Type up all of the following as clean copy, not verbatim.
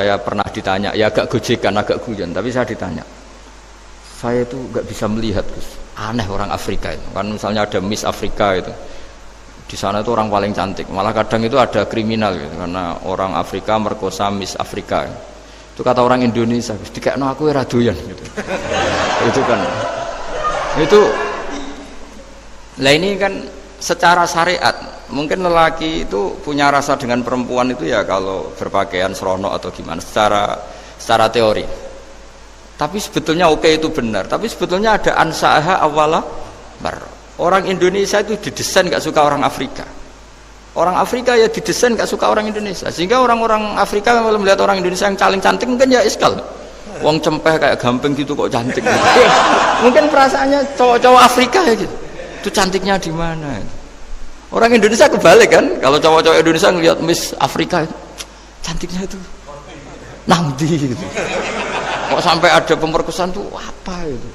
Saya pernah ditanya, ya agak gojekan, agak guyon, tapi saya ditanya, saya itu nggak bisa melihat, Gus. Aneh orang Afrika itu. Kan misalnya ada Miss Afrika itu, di sana itu orang paling cantik. Malah kadang itu ada kriminal gitu, karena orang Afrika merkosa Miss Afrika. Itu kata orang Indonesia, Gus, dikekno aku ora doyan gitu. Itu kan, itu, lah ini kan secara syariat. Mungkin lelaki itu punya rasa dengan perempuan itu ya kalau berpakaian serono atau gimana secara teori. Tapi sebetulnya oke, itu benar. Tapi sebetulnya ada ansaaha awala bar. Orang Indonesia itu didesain gak suka orang Afrika. Orang Afrika ya didesain gak suka orang Indonesia. Sehingga orang-orang Afrika kalau melihat orang Indonesia yang paling cantik mungkin ya iskal. Wong cempeh kayak gamping gitu kok cantik. Mungkin perasaannya cowok-cowok Afrika ya gitu. Itu cantiknya di mana? Orang Indonesia kebalik kan, kalau cowok-cowok Indonesia ngelihat Miss Afrika itu, cantiknya itu nangdi gitu. Kok sampai ada pemerkosaan tuh apa itu?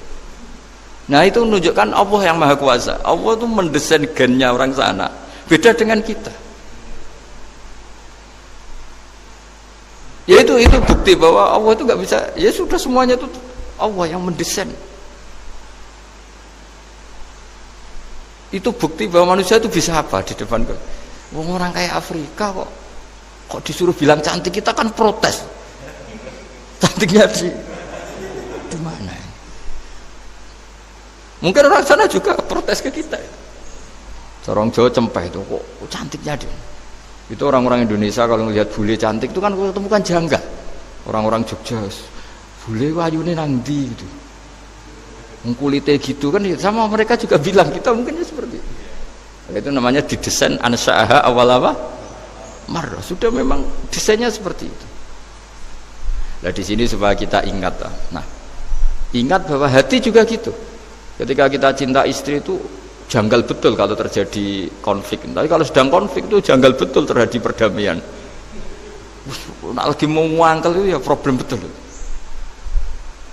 Nah itu menunjukkan Allah yang Maha Kuasa. Allah tuh mendesain gennya orang sana beda dengan kita. Ya itu bukti bahwa Allah itu nggak bisa. Ya sudah, semuanya itu Allah yang mendesain. Itu bukti bahwa manusia itu bisa apa di depan orang kayak Afrika kok disuruh bilang cantik, kita kan protes. Cantiknya di mana? Mungkin orang sana juga protes ke kita. Orang Jawa cempeh itu kok cantiknya dia. Itu orang-orang Indonesia kalau melihat bule cantik itu kan ketemu kan janggal. Orang-orang Jogja, bule wayune nang ndi gitu. Kulitnya gitu kan, sama mereka juga bilang kita mungkinnya seperti itu. Itu namanya didesain ansaaha awal apa? Marrah. Sudah memang desainnya seperti itu. Nah di sini supaya kita ingat. Nah, ingat bahwa hati juga gitu. Ketika kita cinta istri itu janggal betul kalau terjadi konflik. Tapi kalau sedang konflik itu janggal betul terjadi perdamaian. Nah, lagi mau ngangkel itu ya problem betul.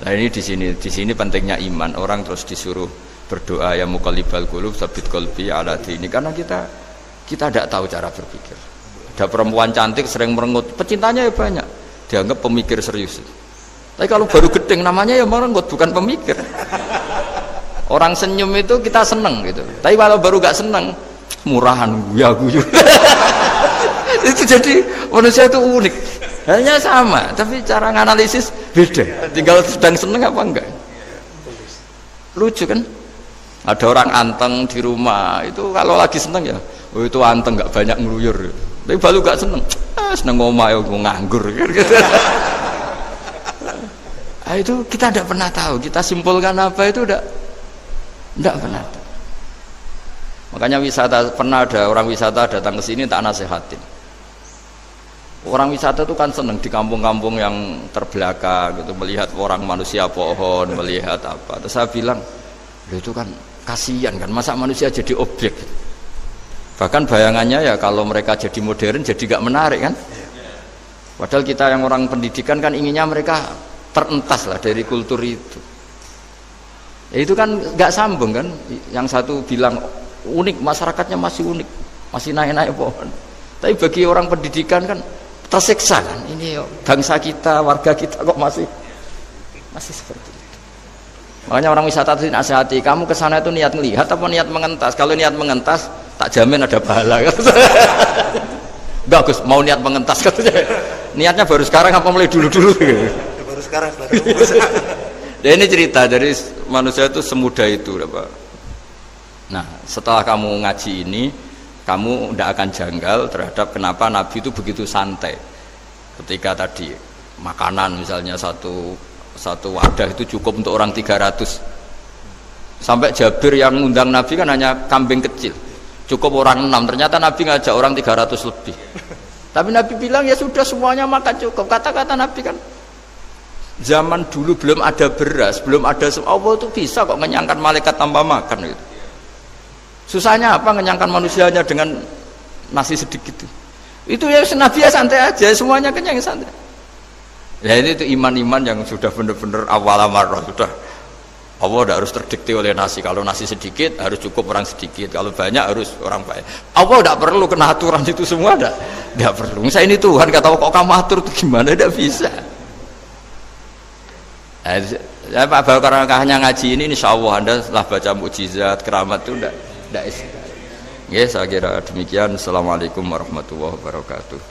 Nah ini di sini pentingnya iman. Orang terus disuruh berdoa ya muqallibal qulub tsabit qalbi ala dini, karena kita tidak tahu cara berpikir. Ada perempuan cantik sering merengut, pecintanya ya banyak, dianggap pemikir serius. Tapi kalau baru gedeng namanya ya merengut, bukan pemikir. Orang senyum itu kita seneng gitu. Tapi kalau baru gak seneng, murahan guyu. Itu jadi manusia itu unik. Hanya sama, tapi cara nganalisis beda. Tinggal sedang seneng apa enggak. Lucu kan? Ada orang anteng di rumah, itu kalau lagi seneng ya, oh itu anteng nggak banyak ngeluyur. Tapi baru nggak seneng, seneng ngomong ya gue nganggur. Gitu. Nah, itu kita tidak pernah tahu. Kita simpulkan apa itu tidak pernah tahu. Makanya wisata, pernah ada orang wisata datang ke sini tak nasihatin. Orang wisata itu kan seneng di kampung-kampung yang terbelakang gitu, melihat orang manusia pohon, melihat apa. Terus saya bilang, itu kan kasihan kan, masa manusia jadi objek. Bahkan bayangannya ya kalau mereka jadi modern jadi gak menarik kan. Padahal kita yang orang pendidikan kan inginnya mereka terentas lah dari kultur itu. Ya itu kan gak sambung kan. Yang satu bilang unik, masyarakatnya masih unik, masih naik-naik pohon. Tapi bagi orang pendidikan kan tersiksa kan, ini bangsa kita, warga kita kok masih seperti itu. Makanya orang wisata itu nasihati, kamu ke sana itu niat melihat apa niat mengentas? Kalau niat mengentas, tak jamin ada pahala. Bagus, mau niat mengentas katanya. Niatnya baru sekarang apa mulai dulu-dulu? Baru sekarang. Ya ini cerita dari manusia itu semudah itu, Pak. Nah, setelah kamu ngaji ini, kamu tidak akan janggal terhadap kenapa Nabi itu begitu santai ketika tadi makanan misalnya satu wadah itu cukup untuk orang 300. Sampai Jabir yang ngundang Nabi kan hanya kambing kecil, cukup orang 6. Ternyata Nabi ngajak orang 300 lebih. Tapi Nabi bilang ya sudah semuanya makan cukup. Kata-kata Nabi kan zaman dulu belum ada beras, belum ada Allah itu bisa kok mengenyangkan malaikat tanpa makan gitu. Susahnya apa ngenyangkan manusianya dengan nasi sedikit itu ya Nabi ya santai aja, semuanya kenyang santai. Ya ini itu iman-iman yang sudah benar-benar awal amarah, sudah Allah tidak harus terdikte oleh nasi. Kalau nasi sedikit harus cukup orang sedikit. Kalau banyak harus orang banyak. Allah tidak perlu kena aturan itu semua, tidak perlu. Saya ini Tuhan kata kok kamu atur itu gimana? Tidak bisa. Saya Pak Bakar hanya ngaji ini, insya Allah Anda setelah baca mukjizat, keramat itu tidak. Ya, saya kira demikian. Assalamualaikum warahmatullahi wabarakatuh.